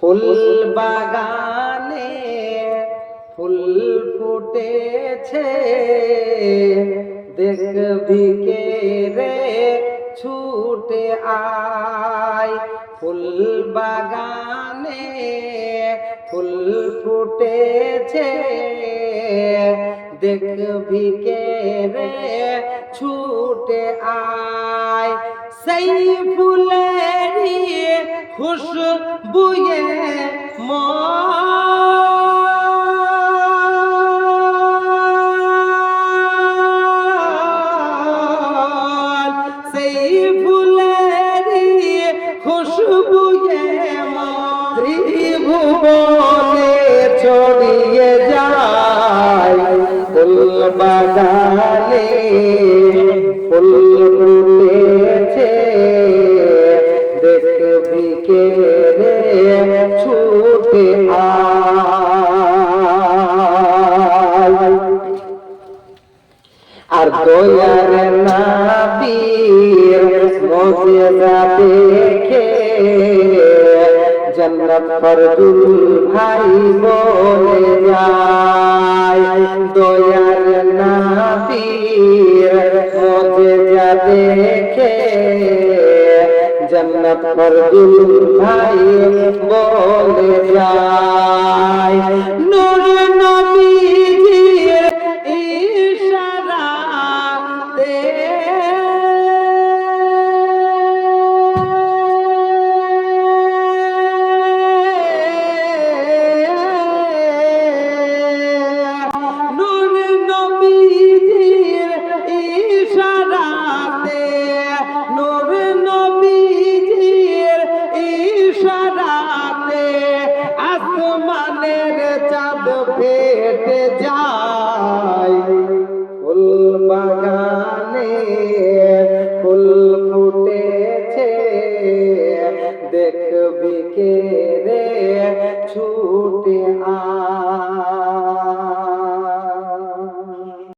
ফুল বাগানে ফুল ফুটেছে, দেখবি কে রে ছুটে আয়। ফুল বাগানে ফুল ফুটেছে, দেখবি কে রে ছুটে আয়। সেই ফুলেরই খুশবুয়ে সেই ফুলেরই খুশবুয়ে ত্রিভুবনে ছড়িয়ে যায়। ফুল বাগানে ফুল ফুটেছে, দেখবি কে রে ছুটে আয়। আর দয়ার নবীর মুজিজা দেখে জান্নাত ফরজুল ভাই বলে যায়। দয়ার নবীর মুজিজা দেখে জান্নাত ফরজুল ভাই বলে যায়। নূর নবীর ইশারাতে নূর নবীর ইশারাতে নূর নবীর ইশারাতে আসমানের চাঁদ ফেটে যায়।